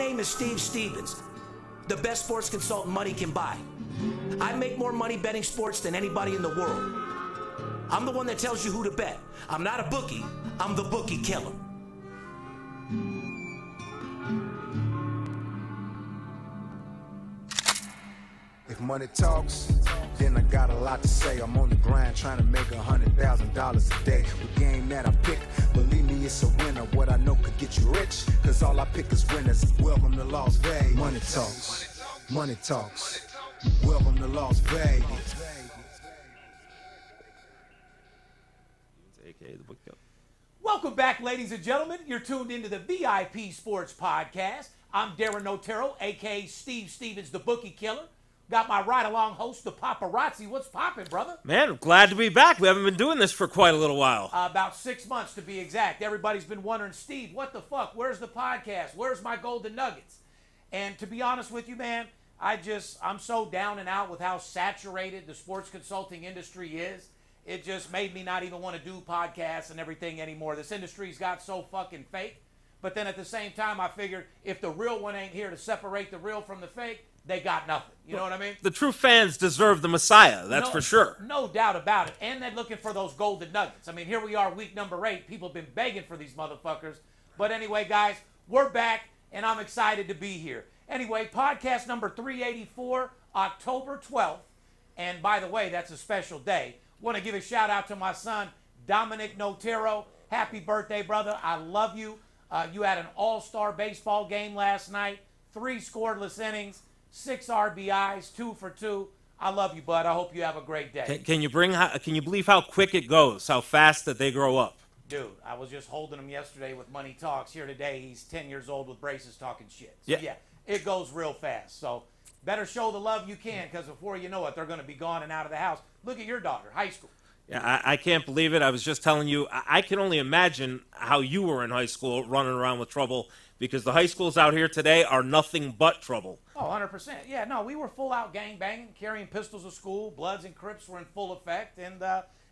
name is Steve Stevens, the best sports consultant money can buy. I make more money betting sports than anybody in the world. I'm the one that tells you who to bet. I'm not a bookie, I'm the bookie killer. If money talks, then I got a lot to say. I'm on the grind trying to make $100,000 a day. The game that I pick, believe me, it's a winner. What I know could get you rich, cause all I pick is winners. Welcome to Las Vegas. Money talks, money talks. Welcome to Las Vegas. Welcome back, ladies and gentlemen. You're tuned into the VIP Sports Podcast. I'm Darren Otero, a.k.a. Steve Stevens, the bookie killer. Got my ride-along host, the Paparazzi. What's poppin', brother? Man, I'm glad to be back. We haven't been doing this for quite a little while. About 6 months, to be exact. Everybody's been wondering, Steve, what the fuck? Where's the podcast? Where's my golden nuggets? And to be honest with you, man, I'm so down and out with how saturated the sports consulting industry is. It just made me not even want to do podcasts and everything anymore. This industry's got so fucking fake. But then at the same time, I figured if the real one ain't here to separate the real from the fake, they got nothing. You know what I mean? The true fans deserve the Messiah, that's for sure. No doubt about it. And they're looking for those golden nuggets. I mean, here we are, week number 8. People have been begging for these motherfuckers. But anyway, guys, we're back, and I'm excited to be here. Anyway, podcast number 384, October 12th. And by the way, that's a special day. Want to give a shout out to my son, Dominic Notero. Happy birthday, brother. I love you. You had an all-star baseball game last night. 3 scoreless innings, 6 RBIs, 2 for 2. I love you, bud. I hope you have a great day. Can you believe how quick it goes, how fast that they grow up? Dude, I was just holding him yesterday with Money Talks. Here today, he's 10 years old with braces talking shit. So, yeah, it goes real fast. So better show the love you can, because before you know it, they're going to be gone and out of the house. Look at your daughter, high school. Yeah, I can't believe it. I was just telling you, I can only imagine how you were in high school running around with trouble, because the high schools out here today are nothing but trouble. Oh, 100%. Yeah, no, we were full out gang banging, carrying pistols to school. Bloods and Crips were in full effect, and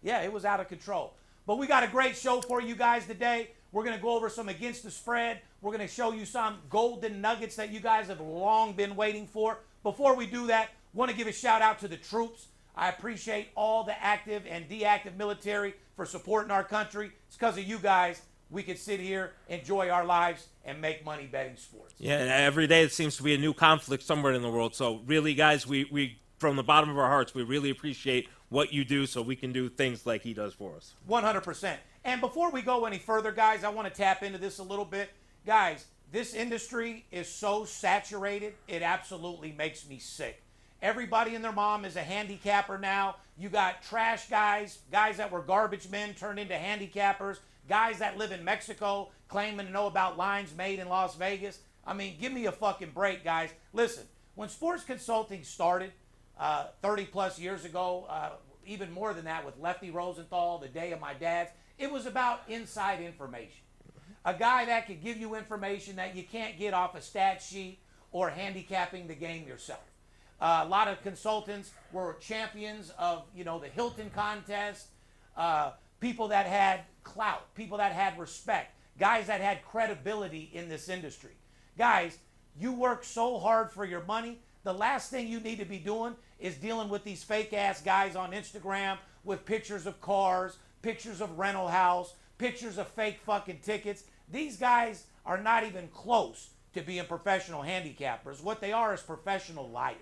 yeah, it was out of control. But we got a great show for you guys today. We're going to go over some against the spread. We're going to show you some golden nuggets that you guys have long been waiting for. Before we do that, want to give a shout out to the troops. I appreciate all the active and deactive military for supporting our country. It's because of you guys we can sit here, enjoy our lives, and make money betting sports. Yeah, every day it seems to be a new conflict somewhere in the world. So really, guys, we from the bottom of our hearts, we really appreciate what you do so we can do things like he does for us. 100%. And before we go any further, guys, I want to tap into this a little bit. Guys, this industry is so saturated, it absolutely makes me sick. Everybody and their mom is a handicapper now. You got trash guys, guys that were garbage men turned into handicappers, guys that live in Mexico claiming to know about lines made in Las Vegas. I mean, give me a fucking break, guys. Listen, when sports consulting started 30 plus years ago, even more than that with Lefty Rosenthal, the day of my dad's, it was about inside information. A guy that could give you information that you can't get off a stat sheet or handicapping the game yourself. A lot of consultants were champions of, you know, the Hilton contest, people that had clout, people that had respect, guys that had credibility in this industry. Guys, you work so hard for your money, the last thing you need to be doing is dealing with these fake-ass guys on Instagram with pictures of cars, pictures of rental house, pictures of fake fucking tickets. These guys are not even close to being professional handicappers. What they are is professional liars.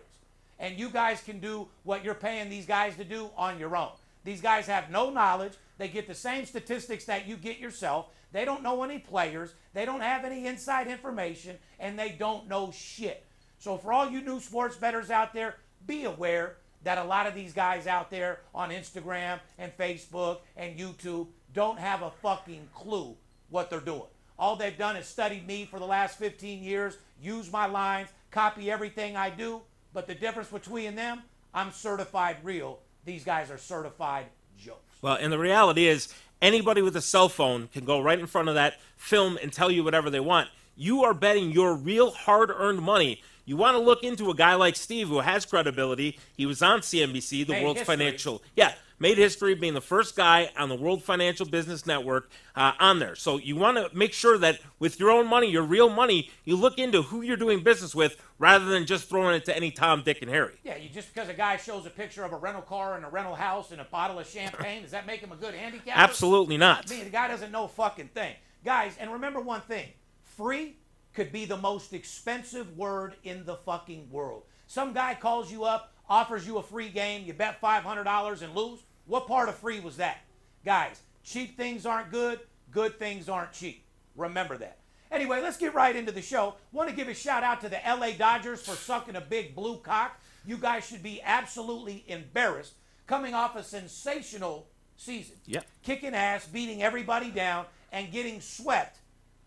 And you guys can do what you're paying these guys to do on your own. These guys have no knowledge. They get the same statistics that you get yourself. They don't know any players. They don't have any inside information, and they don't know shit. So for all you new sports bettors out there, be aware that a lot of these guys out there on Instagram and Facebook and YouTube don't have a fucking clue what they're doing. All they've done is studied me for the last 15 years, use my lines, copy everything I do. But the difference between them, I'm certified real. These guys are certified jokes. Well, and the reality is, anybody with a cell phone can go right in front of that film and tell you whatever they want. You are betting your real hard-earned money. You want to look into a guy like Steve who has credibility. He was on CNBC, the world's financial... Yeah, made history being the first guy on the World Financial Business Network on there. So you want to make sure that with your own money, your real money, you look into who you're doing business with rather than just throwing it to any Tom, Dick, and Harry. Yeah, just because a guy shows a picture of a rental car and a rental house and a bottle of champagne, does that make him a good handicapper? Absolutely not. I mean, the guy doesn't know a fucking thing. Guys, and remember one thing. Free could be the most expensive word in the fucking world. Some guy calls you up, offers you a free game, you bet $500 and lose. What part of free was that? Guys, cheap things aren't good, good things aren't cheap. Remember that. Anyway, let's get right into the show. Want to give a shout out to the LA Dodgers for sucking a big blue cock. You guys should be absolutely embarrassed coming off a sensational season. Yep. Kicking ass, beating everybody down, and getting swept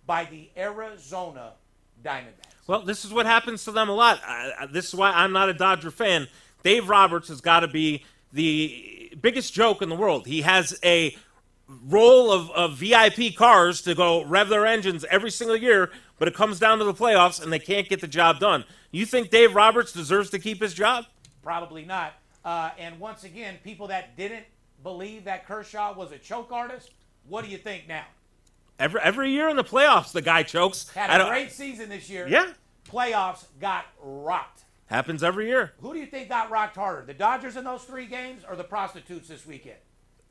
by the Arizona Diamondbacks. Well, this is what happens to them a lot. This is why I'm not a Dodger fan. Dave Roberts has got to be the biggest joke in the world. He has a roll of VIP cars to go rev their engines every single year, but it comes down to the playoffs, and they can't get the job done. You think Dave Roberts deserves to keep his job? Probably not. And once again, people that didn't believe that Kershaw was a choke artist, what do you think now? Every year in the playoffs, the guy chokes. Had a great season this year. Yeah. Playoffs got rocked. Happens every year. Who do you think got rocked harder, the Dodgers in those 3 games or the prostitutes this weekend?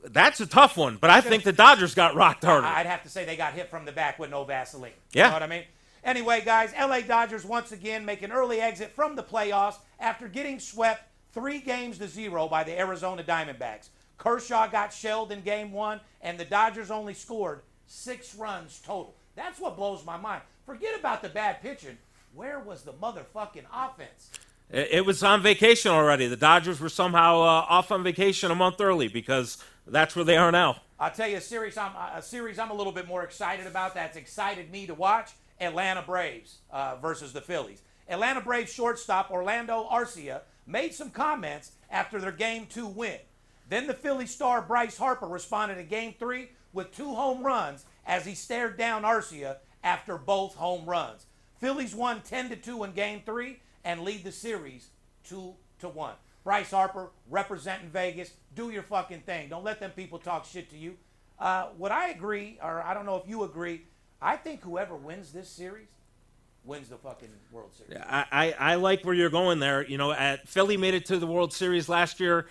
That's a tough one, but I think the Dodgers got rocked harder. I'd have to say they got hit from the back with no Vaseline. Yeah. You know what I mean? Anyway, guys, LA Dodgers once again make an early exit from the playoffs after getting swept 3-0 by the Arizona Diamondbacks. Kershaw got shelled in Game 1, and the Dodgers only scored 6 runs total. That's what blows my mind. Forget about the bad pitching. Where was the motherfucking offense? It was on vacation already. The Dodgers were somehow off on vacation a month early because that's where they are now. I'll tell you a series I'm a little bit more excited about that's excited me to watch, Atlanta Braves versus the Phillies. Atlanta Braves shortstop Orlando Arcia made some comments after their Game 2 win. Then the Philly star Bryce Harper responded in Game 3 with 2 home runs as he stared down Arcia after both home runs. Phillies won 10-2 in Game 3 and lead the series 2-1. Bryce Harper representing Vegas. Do your fucking thing. Don't let them people talk shit to you. What I agree, or I don't know if you agree, I think whoever wins this series wins the fucking World Series. I like where you're going there. You know, Philly made it to the World Series last year.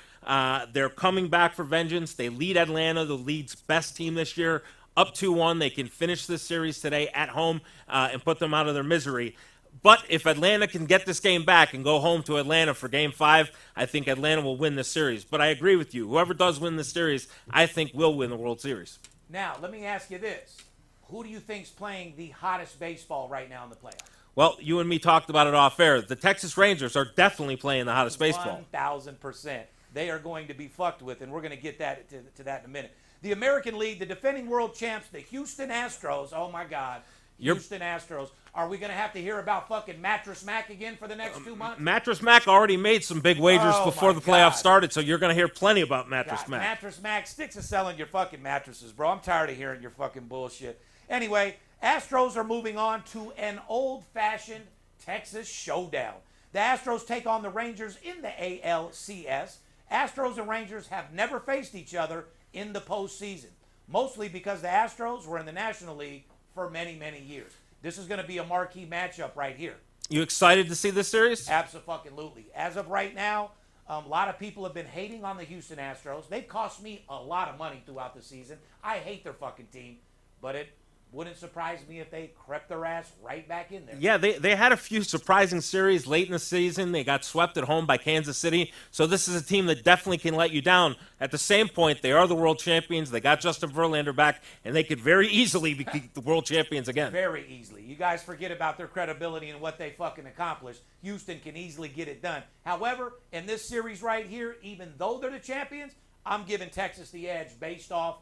They're coming back for vengeance. They lead Atlanta, the league's best team this year, up 2-1. They can finish this series today at home and put them out of their misery. But if Atlanta can get this game back and go home to Atlanta for Game 5, I think Atlanta will win this series. But I agree with you. Whoever does win this series, I think will win the World Series. Now, let me ask you this. Who do you think's playing the hottest baseball right now in the playoffs? Well, you and me talked about it off air. The Texas Rangers are definitely playing the hottest baseball. 1,000%. They are going to be fucked with, and we're going to get that to that in a minute. The American League, the defending world champs, the Houston Astros. Oh, my God. Houston Astros. Are we going to have to hear about fucking Mattress Mac again for the next 2 months? Mattress Mac already made some big wagers before the playoffs started, so you're going to hear plenty about Mattress Mac. Mattress Mac, sticks to selling your fucking mattresses, bro. I'm tired of hearing your fucking bullshit. Anyway, Astros are moving on to an old-fashioned Texas showdown. The Astros take on the Rangers in the ALCS. Astros and Rangers have never faced each other in the postseason, mostly because the Astros were in the National League for many, many years. This is going to be a marquee matchup right here. You excited to see this series? Absolutely. As of right now, a lot of people have been hating on the Houston Astros. They've cost me a lot of money throughout the season. I hate their fucking team, but it wouldn't surprise me if they crept their ass right back in there. Yeah, they had a few surprising series late in the season. They got swept at home by Kansas City. So this is a team that definitely can let you down. At the same point, they are the world champions. They got Justin Verlander back, and they could very easily be the world champions again. Very easily. You guys forget about their credibility and what they fucking accomplished. Houston can easily get it done. However, in this series right here, even though they're the champions, I'm giving Texas the edge based off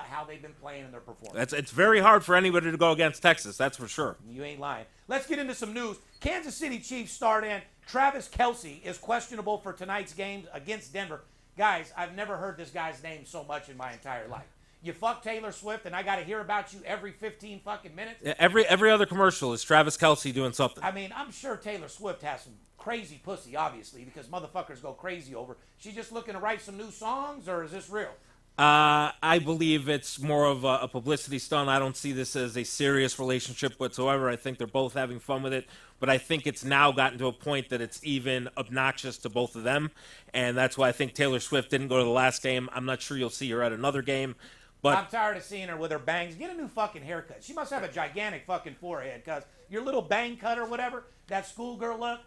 how they've been playing in their performance. It's very hard for anybody to go against Texas, that's for sure. You ain't lying. Let's get into some news. Kansas City Chiefs start in. Travis Kelce is questionable for tonight's game against Denver. Guys, I've never heard this guy's name so much in my entire life. You fuck Taylor Swift, and I got to hear about you every 15 fucking minutes? Every other commercial is Travis Kelce doing something. I mean, I'm sure Taylor Swift has some crazy pussy, obviously, because motherfuckers go crazy over. She just looking to write some new songs, or is this real? I believe it's more of a publicity stunt. I don't see this as a serious relationship whatsoever. I think they're both having fun with it, but I think it's now gotten to a point that it's even obnoxious to both of them, and that's why I think Taylor Swift didn't go to the last game. I'm not sure you'll see her at another game. But I'm tired of seeing her with her bangs. Get a new fucking haircut. She must have a gigantic fucking forehead, because your little bang cut or whatever, that schoolgirl look,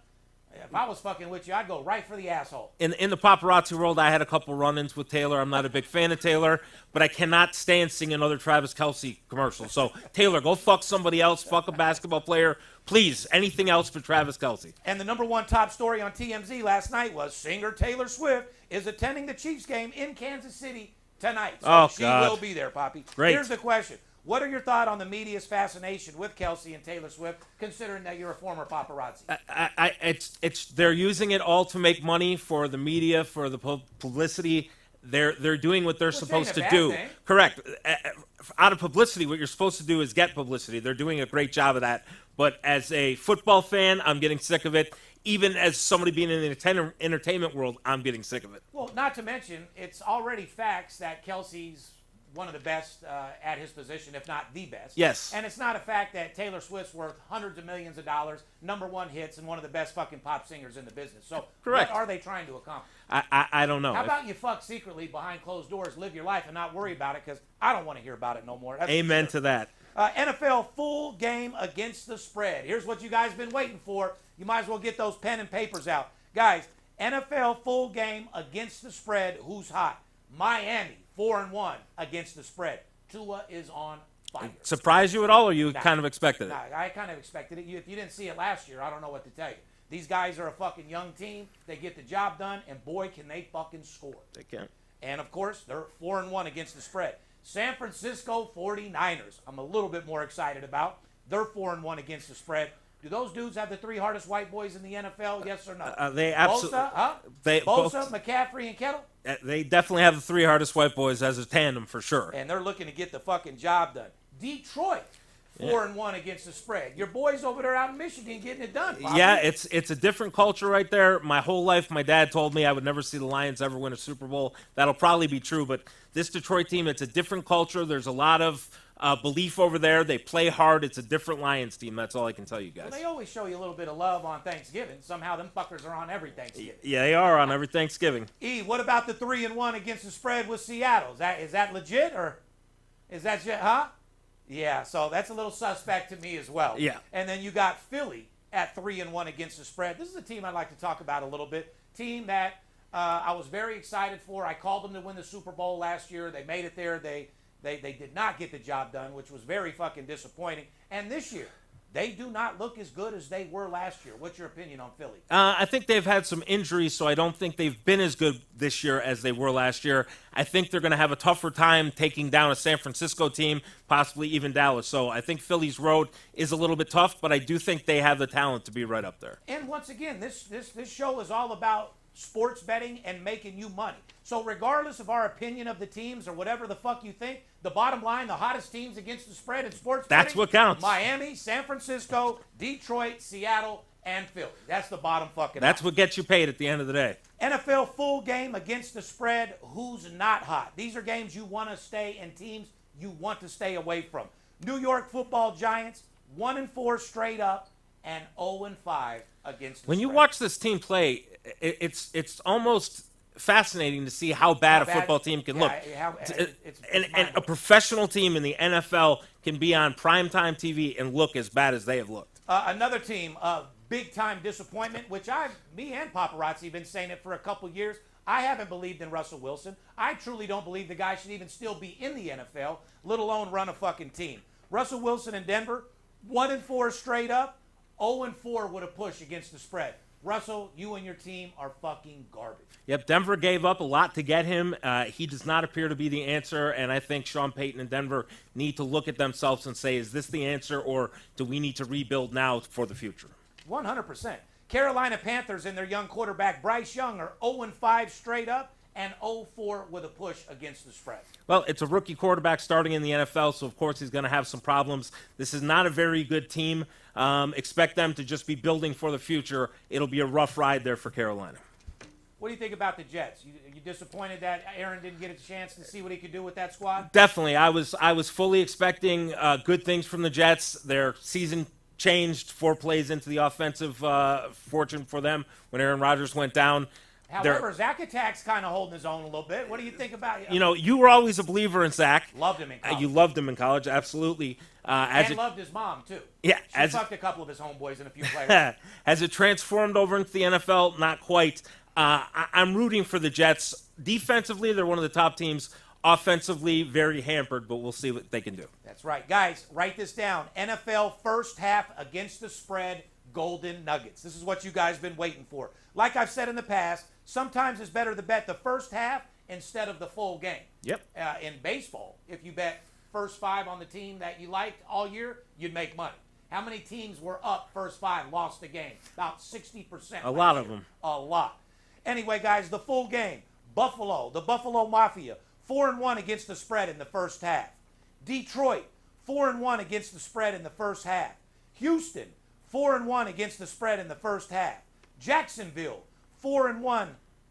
if I was fucking with you, I'd go right for the asshole. In the paparazzi world, I had a couple run-ins with Taylor. I'm not a big fan of Taylor, but I cannot stand seeing another Travis Kelce commercial. So, Taylor, go fuck somebody else. Fuck a basketball player. Please, anything else for Travis Kelce. And the #1 top story on TMZ last night was singer Taylor Swift is attending the Chiefs game in Kansas City tonight. So she will be there, Poppy. Great. Here's the question. What are your thoughts on the media's fascination with Kelce and Taylor Swift, considering that you're a former paparazzi? They're using it all to make money for the media, for the publicity. They're doing what they're supposed to do. Correct. Out of publicity, what you're supposed to do is get publicity. They're doing a great job of that. But as a football fan, I'm getting sick of it. Even as somebody being in the entertainment world, I'm getting sick of it. Well, not to mention, it's already facts that Kelce's one of the best at his position, if not the best. Yes. And it's not a fact that Taylor Swift's worth hundreds of millions of dollars, #1 hits, and one of the best fucking pop singers in the business. So correct. What are they trying to accomplish? I don't know. How about you fuck secretly behind closed doors, live your life, and not worry about it, because I don't want to hear about it no more. That's amen to that. NFL full game against the spread. Here's what you guys been waiting for. You might as well get those pen and papers out. Guys, NFL full game against the spread. Who's hot? Miami, 4-1 against the spread. Tua is on fire. Surprised you at all, or you kind of expected it? I kind of expected it. If you didn't see it last year, I don't know what to tell you. These guys are a fucking young team. They get the job done, and boy, can they fucking score. They can. And, of course, they're 4-1 against the spread. San Francisco 49ers, I'm a little bit more excited about. They're 4-1 against the spread. Do those dudes have the 3 hardest white boys in the NFL, yes or no? They absolutely. Bosa, McCaffrey, and Kittle? They definitely have the 3 hardest white boys as a tandem for sure. And they're looking to get the fucking job done. Detroit, 4-1 against the spread. Your boys over there out in Michigan getting it done, Bobby. Yeah, it's a different culture right there. My whole life, my dad told me I would never see the Lions ever win a Super Bowl. That'll probably be true, but this Detroit team, it's a different culture. There's a lot of belief over there. They play hard. It's a different Lions team. That's all I can tell you guys. Well, they always show you a little bit of love on Thanksgiving. Somehow them fuckers are on every Thanksgiving. Yeah, they are on every Thanksgiving. What about the 3-1 against the spread with Seattle? Is that legit, or is that just, huh? Yeah, so that's a little suspect to me as well. Yeah. And then you got Philly at 3-1 against the spread. This is a team I'd like to talk about a little bit. Team that I was very excited for. I called them to win the Super Bowl last year. They made it there. They did not get the job done, which was very fucking disappointing. And this year, they do not look as good as they were last year. What's your opinion on Philly? I think they've had some injuries, so I don't think they've been as good this year as they were last year. I think they're going to have a tougher time taking down a San Francisco team, possibly even Dallas. So I think Philly's road is a little bit tough, but I do think they have the talent to be right up there. And once again, this show is all about sports betting and making you money. So regardless of our opinion of the teams or whatever the fuck you think, the bottom line, the hottest teams against the spread in sports betting, that's what counts. Miami, San Francisco, Detroit, Seattle, and Philly. That's the bottom fucking That's line. what gets you paid at the end of the day. NFL full game against the spread. Who's not hot? These are games you want to stay and teams you want to stay away from. New York Football Giants, 1-4 straight up and 0-5 against the When spread. you watch this team play, it's almost fascinating to see how bad a football team can look. And a professional team in the NFL can be on primetime TV and look as bad as they have looked. Another team, big-time disappointment, which me and Paparazzi have been saying it for a couple years. I haven't believed in Russell Wilson. I truly don't believe the guy should even still be in the NFL, let alone run a fucking team. Russell Wilson in Denver, 1-4 straight up, 0-4 with a push against the spread. Russell, you and your team are fucking garbage. Yep, Denver gave up a lot to get him. He does not appear to be the answer, and I think Sean Payton and Denver need to look at themselves and say, is this the answer, or do we need to rebuild now for the future? 100%. Carolina Panthers and their young quarterback Bryce Young are 0-5 straight up and 0-4 with a push against the spread. Well, it's a rookie quarterback starting in the NFL, so of course he's going to have some problems. This is not a very good team. Expect them to just be building for the future. It'll be a rough ride there for Carolina. What do you think about the Jets? You disappointed that Aaron didn't get a chance to see what he could do with that squad? Definitely. I was fully expecting good things from the Jets. Their season changed 4 plays into the offensive fortune for them when Aaron Rodgers went down. However, Zach Attack's kind of holding his own a little bit. What do you think about it? You know, you were always a believer in Zach. Loved him in college. You loved him in college, absolutely. And loved his mom, too. Yeah. She fucked a couple of his homeboys and a few players. Has it transformed over into the NFL? Not quite. I'm rooting for the Jets. Defensively, they're one of the top teams. Offensively, very hampered, but we'll see what they can do. That's right. Guys, write this down. NFL first half against the spread, Golden Nuggets. This is what you guys been waiting for. Like I've said in the past, sometimes it's better to bet the first half instead of the full game. Yep. In baseball, if you bet first 5 on the team that you liked all year, you'd make money. How many teams were up first 5, lost the game? About 60%. A lot of them. A lot. Anyway, guys, the full game. Buffalo, the Buffalo Mafia, 4-1 against the spread in the first half. Detroit, 4-1 against the spread in the first half. Houston, 4-1 against the spread in the first half. Jacksonville, 4-1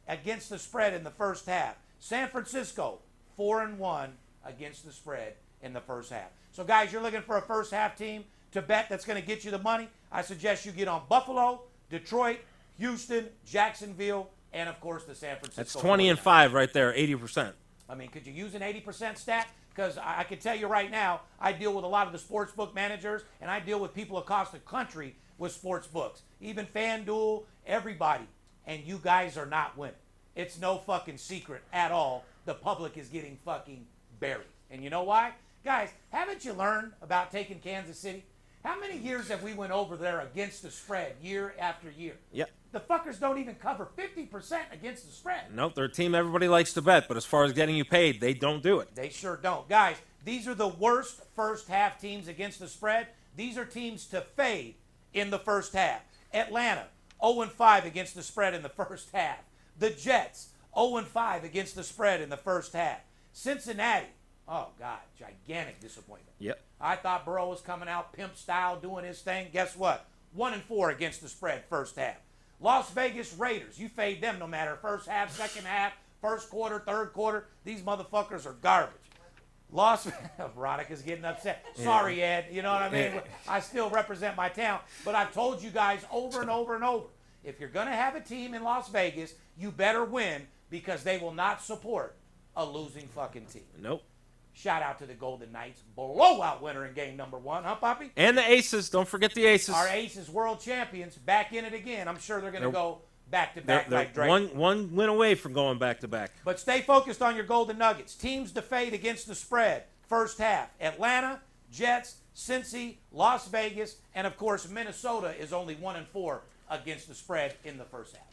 against the spread in the first half. San Francisco, 4-1 against the spread in the first half. So, guys, you're looking for a first half team to bet that's going to get you the money. I suggest you get on Buffalo, Detroit, Houston, Jacksonville, and, of course, the San Francisco. That's 20 and 5 right there, 80%. I mean, could you use an 80% stat? Because I can tell you right now, I deal with a lot of the sports book managers, and I deal with people across the country with sports books. Even FanDuel, everybody. And you guys are not winning. It's no fucking secret at all. The public is getting fucking buried. And you know why? Guys, haven't you learned about taking Kansas City? How many years have we went over there against the spread year after year? Yep. The fuckers don't even cover 50% against the spread. Nope, they're a team everybody likes to bet, but as far as getting you paid, they don't do it. They sure don't. Guys, these are the worst first half teams against the spread. These are teams to fade in the first half. Atlanta, 0-5 against the spread in the first half. The Jets, 0-5 against the spread in the first half. Cincinnati, oh, God, gigantic disappointment. Yep. I thought Burrow was coming out pimp style, doing his thing. Guess what? 1-4 against the spread first half. Las Vegas Raiders, you fade them no matter first half, second half, first quarter, third quarter. These motherfuckers are garbage. Veronica's getting upset. Sorry, Ed. You know what I mean? I still represent my town. But I've told you guys over and over and over, if you're going to have a team in Las Vegas, you better win because they will not support a losing fucking team. Nope. Shout out to the Golden Knights. Blowout winner in game number 1, huh, Poppy? And the Aces. Don't forget the Aces. Our Aces world champions back in it again. I'm sure they're going to go back-to-back like Drake. One win away from going back-to-back. But stay focused on your Golden Nuggets. Teams to fade against the spread first half. Atlanta, Jets, Cincy, Las Vegas, and, of course, Minnesota is only 1-4 against the spread in the first half.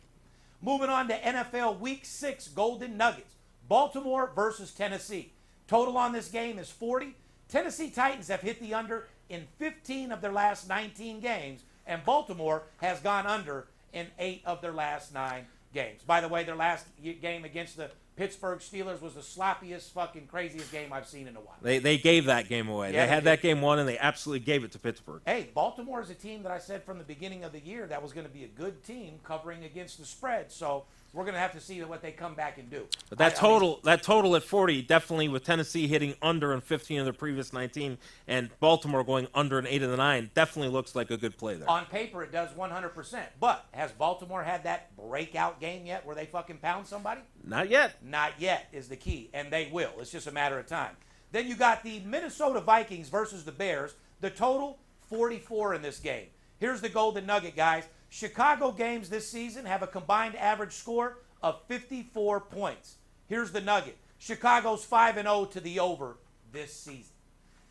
Moving on to NFL Week 6 Golden Nuggets. Baltimore versus Tennessee. Total on this game is 40. Tennessee Titans have hit the under in 15 of their last 19 games, and Baltimore has gone under in 8 of their last 9 games. By the way, their last game against the Pittsburgh Steelers was the sloppiest, fucking craziest game I've seen in a while. They gave that game away. Yeah, they had that game won, and they absolutely gave it to Pittsburgh. Hey, Baltimore is a team that I said from the beginning of the year that was going to be a good team covering against the spread. So we're going to have to see what they come back and do. But that total at 40, definitely with Tennessee hitting under in 15 of their previous 19 and Baltimore going under in 8 of the 9, definitely looks like a good play there. On paper, it does 100%. But has Baltimore had that breakout game yet where they fucking pound somebody? Not yet. Not yet is the key, and they will. It's just a matter of time. Then you got the Minnesota Vikings versus the Bears. The total, 44 in this game. Here's the Golden Nugget, guys. Chicago games this season have a combined average score of 54 points. Here's the nugget. Chicago's 5-0 to the over this season.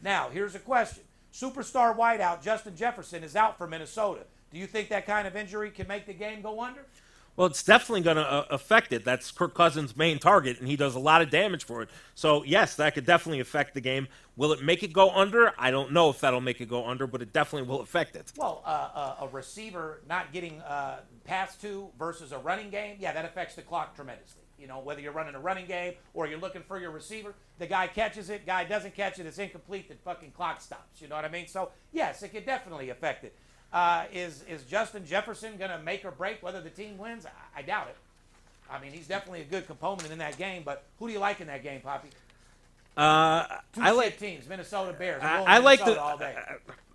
Now, here's a question. Superstar wideout Justin Jefferson is out for Minnesota. Do you think that kind of injury can make the game go under? Well, it's definitely going to affect it. That's Kirk Cousins' main target, and he does a lot of damage for it. So, yes, that could definitely affect the game. Will it make it go under? I don't know if that'll make it go under, but it definitely will affect it. Well, a receiver not getting passed to versus a running game, yeah, that affects the clock tremendously. You know, whether you're running a running game or you're looking for your receiver, the guy catches it, guy doesn't catch it, it's incomplete, the fucking clock stops. You know what I mean? So, yes, it could definitely affect it. Is Justin Jefferson going to make or break whether the team wins? I doubt it. I mean, he's definitely a good component in that game, but who do you like in that game, Poppy? I like teams, Minnesota Bears. I like Minnesota all day.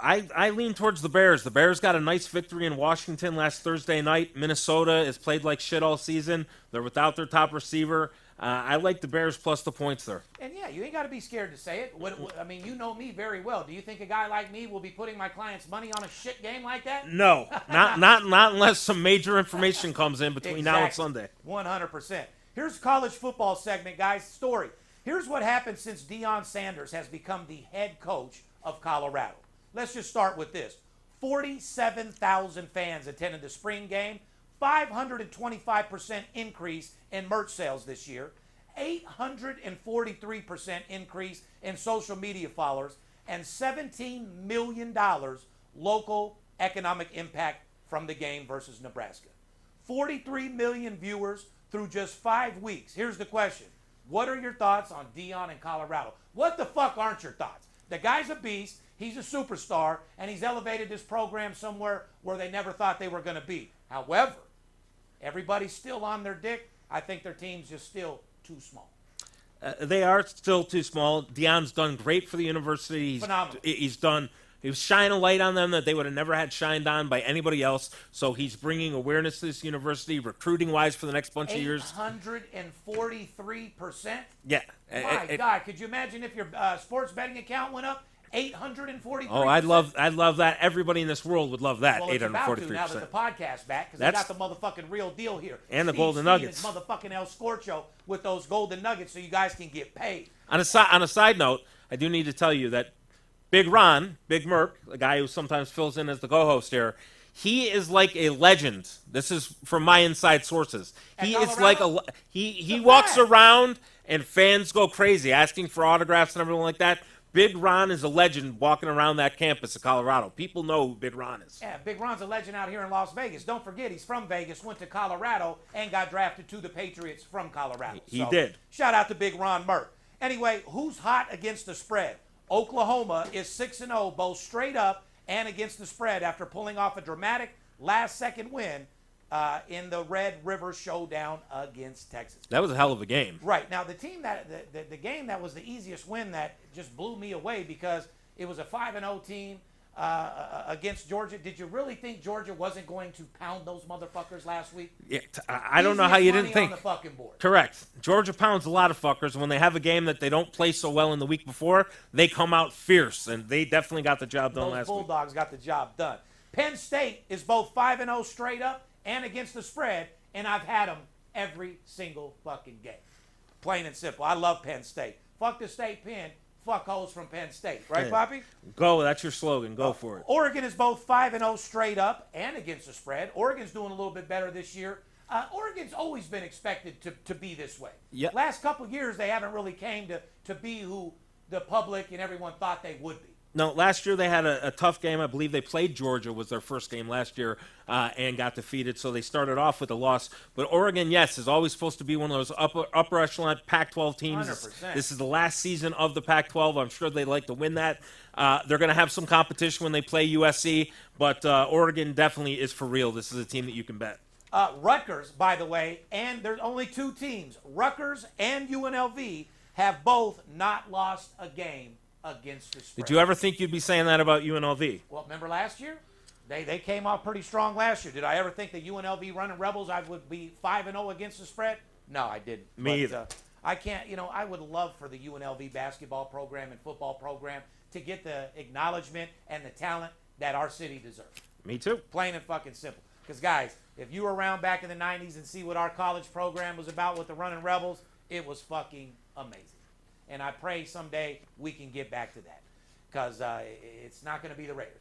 I lean towards the Bears. The Bears got a nice victory in Washington last Thursday night. Minnesota has played like shit all season. They're without their top receiver. I like the Bears plus the points there. And yeah, you ain't got to be scared to say it. I mean, you know me very well. Do you think a guy like me will be putting my clients' money on a shit game like that? No, not unless some major information comes in between now and Sunday. 100%. Here's college football segment, guys. Story. Here's what happened since Deion Sanders has become the head coach of Colorado. Let's just start with this. 47,000 fans attended the spring game, 525% increase in merch sales this year, 843% increase in social media followers, and $17 million local economic impact from the game versus Nebraska. 43 million viewers through just 5 weeks. Here's the question. What are your thoughts on Deion in Colorado? What the fuck aren't your thoughts? The guy's a beast, he's a superstar, and he's elevated this program somewhere where they never thought they were going to be. However, everybody's still on their dick. I think their team's just still too small. They are still too small. Deion's done great for the university. Phenomenal. He was shining a light on them that they would have never had shined on by anybody else. So he's bringing awareness to this university, recruiting-wise, for the next bunch of years. 843%? Yeah. My God, could you imagine if your sports betting account went up 843%? Oh, I'd love that. Everybody in this world would love that. Well, it's 843%. about to now that the podcast's back, because they got the motherfucking real deal here. And the Steve Golden Steve Nuggets. and motherfucking El Scorcho with those Golden Nuggets so you guys can get paid. On a side note, I do need to tell you that Big Ron, Big Merc, the guy who sometimes fills in as the co-host here, he is like a legend. This is from my inside sources. He is like he walks around and fans go crazy asking for autographs and everything like that. Big Ron is a legend walking around that campus of Colorado. People know who Big Ron is. Yeah, Big Ron's a legend out here in Las Vegas. Don't forget, he's from Vegas, went to Colorado, and got drafted to the Patriots from Colorado. He did. Shout out to Big Ron Merck. Anyway, who's hot against the spread? Oklahoma is 6-0, both straight up and against the spread after pulling off a dramatic last-second win in the Red River Showdown against Texas. That was a hell of a game. Right. Now, the team the game that was the easiest win that just blew me away because it was a 5-0 team against Georgia. Did you really think Georgia wasn't going to pound those motherfuckers last week? Yeah, I don't know how you didn't think. On the fucking board. Correct. Georgia pounds a lot of fuckers. When they have a game that they don't play so well in the week before, they come out fierce, and they definitely got the job done last week. Those Bulldogs got the job done. Penn State is both 5-0 straight up and against the spread, and I've had them every single fucking game. Plain and simple. I love Penn State. Fuck the state Penn. Fuck hoes from Penn State. Right, Yeah. Poppy? Go. That's your slogan. Go for it. Oregon is both 5-0 straight up and against the spread. Oregon's doing a little bit better this year. Oregon's always been expected to be this way. Yep. Last couple of years, they haven't really came to be who the public and everyone thought they would be. No, last year they had a tough game. I believe they played Georgia, was their first game last year, and got defeated. So they started off with a loss. But Oregon, yes, is always supposed to be one of those upper echelon Pac-12 teams. 100%. This is the last season of the Pac-12. I'm sure they'd like to win that. They're going to have some competition when they play USC, but Oregon definitely is for real. This is a team that you can bet. Rutgers, by the way, and there's only two teams, Rutgers and UNLV, have both not lost a game against the spread. Did you ever think you'd be saying that about UNLV? Well, remember last year? They came off pretty strong last year. Did I ever think that UNLV running Rebels, I would be 5-0 against the spread? No, I didn't. Me either. I can't, I would love for the UNLV basketball program and football program to get the acknowledgement and the talent that our city deserves. Me too. Plain and fucking simple. Because, guys, if you were around back in the 90s and see what our college program was about with the running Rebels, it was fucking amazing. And I pray someday we can get back to that. Because it's not going to be the Raiders.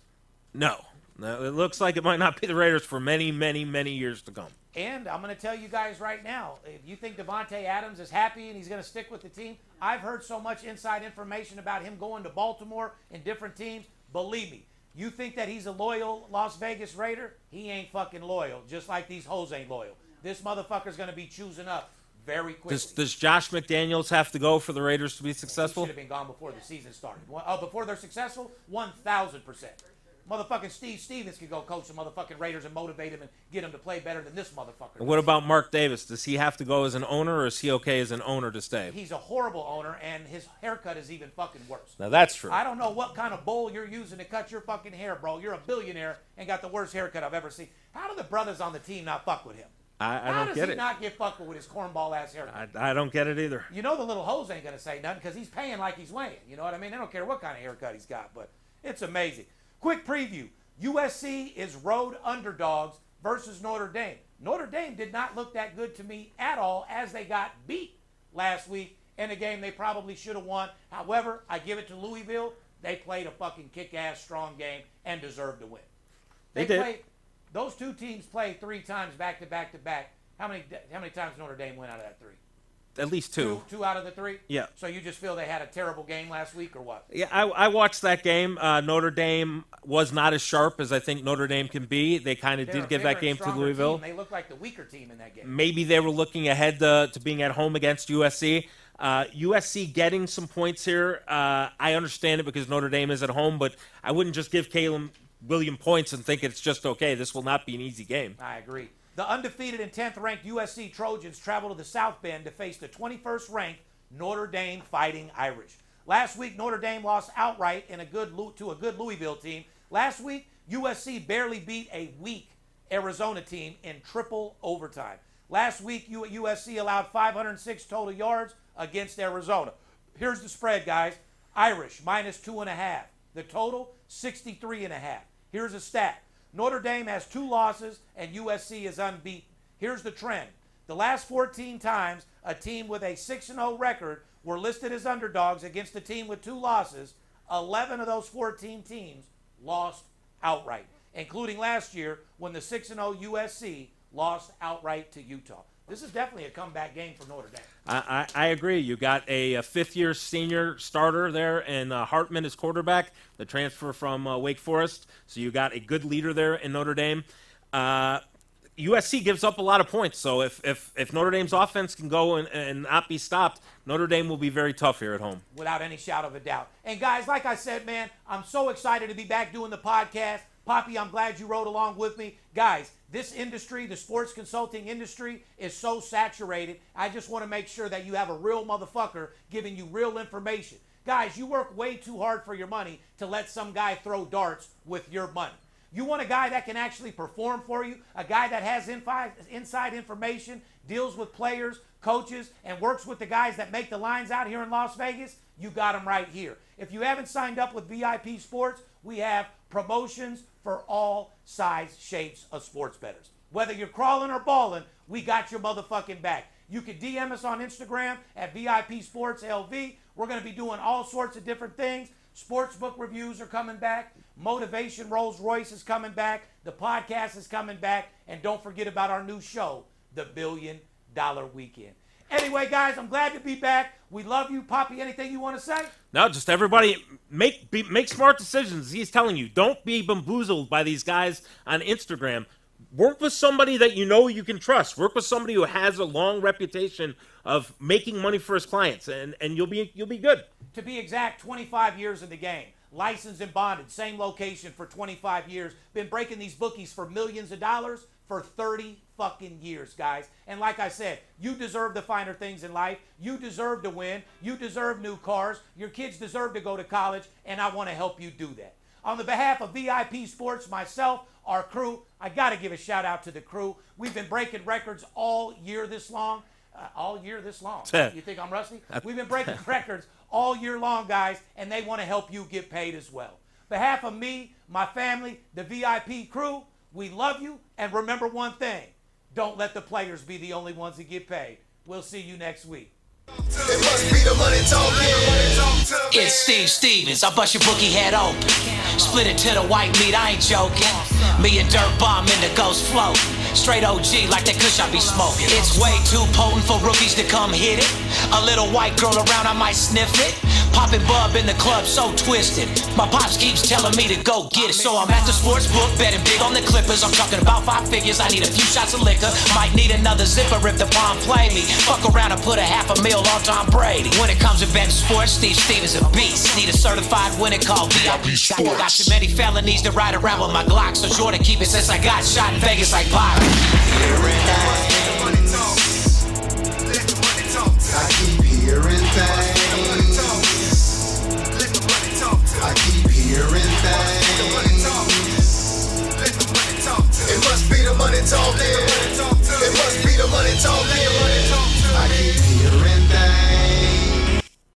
No, it looks like it might not be the Raiders for many, many, many years to come. And I'm going to tell you guys right now, if you think Devontae Adams is happy and he's going to stick with the team, I've heard so much inside information about him going to Baltimore and different teams. Believe me, you think that he's a loyal Las Vegas Raider? He ain't fucking loyal, just like these hoes ain't loyal. This motherfucker's going to be choosing up very quickly. Does Josh McDaniels have to go for the Raiders to be successful? He should have been gone before the season started. Before they're successful, 1,000%. Motherfucking Steve Stevens could go coach the motherfucking Raiders and motivate him and get him to play better than this motherfucker. What about Mark Davis? Does he have to go as an owner, or is he okay as an owner to stay? He's a horrible owner, and his haircut is even fucking worse. Now, that's true. I don't know what kind of bowl you're using to cut your fucking hair, bro. You're a billionaire and got the worst haircut I've ever seen. How do the brothers on the team not fuck with him? I don't get it. How does he not get fucked with his cornball-ass haircut? I don't get it either. You know the little hoes ain't going to say nothing because he's paying like he's weighing. You know what I mean? They don't care what kind of haircut he's got, but it's amazing. Quick preview. USC is road underdogs versus Notre Dame. Notre Dame did not look that good to me at all as they got beat last week in a game they probably should have won. However, I give it to Louisville. They played a fucking kick-ass strong game and deserved to win. They did. Played, those two teams played 3 times back-to-back-to-back. How many times Notre Dame went out of that 3? At least 2. 2 out of the 3? Yeah. So you just feel they had a terrible game last week or what? Yeah, I watched that game. Notre Dame was not as sharp as I think Notre Dame can be. They kind of did give that game to Louisville. They looked like the weaker team in that game. Maybe they were looking ahead to being at home against USC. USC getting some points here. I understand it because Notre Dame is at home, but I wouldn't just give Caleb Williams points and think it's just okay. This will not be an easy game. I agree. The undefeated and 10th ranked USC Trojans travel to the South Bend to face the 21st ranked Notre Dame Fighting Irish. Last week, Notre Dame lost outright to a good Louisville team. Last week, USC barely beat a weak Arizona team in triple overtime. Last week, USC allowed 506 total yards against Arizona. Here's the spread, guys. Irish, -2.5. The total, 63.5. Here's a stat. Notre Dame has 2 losses, and USC is unbeaten. Here's the trend. The last 14 times a team with a 6-0 record were listed as underdogs against a team with 2 losses, 11 of those 14 teams lost outright, including last year when the 6-0 USC lost outright to Utah. This is definitely a comeback game for Notre Dame. I agree. You got a fifth-year senior starter there, and Hartman is quarterback, the transfer from Wake Forest. So you got a good leader there in Notre Dame. USC gives up a lot of points. So if Notre Dame's offense can go and not be stopped, Notre Dame will be very tough here at home. Without any shadow of a doubt. And, guys, like I said, man, I'm so excited to be back doing the podcast. Poppy, I'm glad you rode along with me. Guys, this industry, the sports consulting industry, is so saturated. I just want to make sure that you have a real motherfucker giving you real information. Guys, you work way too hard for your money to let some guy throw darts with your money. You want a guy that can actually perform for you, a guy that has inside information, deals with players, coaches, and works with the guys that make the lines out here in Las Vegas? You got him right here. If you haven't signed up with VIP Sports, we have promotions for all size shapes of sports bettors. Whether you're crawling or balling, we got your motherfucking back. You can DM us on Instagram at VIP Sports LV. We're going to be doing all sorts of different things. Sportsbook reviews are coming back. Motivation Rolls Royce is coming back. The podcast is coming back. And don't forget about our new show, The $1 Billion Weekend. Anyway, guys, I'm glad to be back. We love you. Poppy, anything you want to say? No, just everybody make smart decisions. He's telling you, don't be bamboozled by these guys on Instagram. Work with somebody that you know you can trust. Work with somebody who has a long reputation of making money for his clients, and you'll be good. To be exact, 25 years in the game. Licensed and bonded, same location for 25 years. Been breaking these bookies for millions of dollars for 30 fucking years, guys. And like I said, you deserve the finer things in life. You deserve to win. You deserve new cars. Your kids deserve to go to college, and I want to help you do that. On the behalf of VIP Sports, myself, our crew, I got to give a shout out to the crew. We've been breaking records all year this long. You think I'm rusty? We've been breaking records all year long, guys, and they want to help you get paid as well. On behalf of me, my family, the VIP crew, we love you, and remember one thing. Don't let the players be the only ones that get paid. We'll see you next week. It must be the money talking. It's Steve Stevens. I bust your bookie head open. Split it to the white meat. I ain't joking. Me and Dirt Bomb in the ghost float. Straight OG like that kush I be smoking. It's way too potent for rookies to come hit it. A little white girl around, I might sniff it. Poppin' bub in the club, so twisted. My pops keeps telling me to go get it. So I'm at the sports book, betting big on the Clippers. I'm talking about 5 figures, I need a few shots of liquor. Might need another zipper if the bomb play me. Fuck around and put $500,000 on Tom Brady. When it comes to betting sports, Steve is a beast. Need a certified winner called VIP Sports. Got too many felonies to ride around with my Glock, so sure to keep it since I got shot in Vegas like Paparazzi.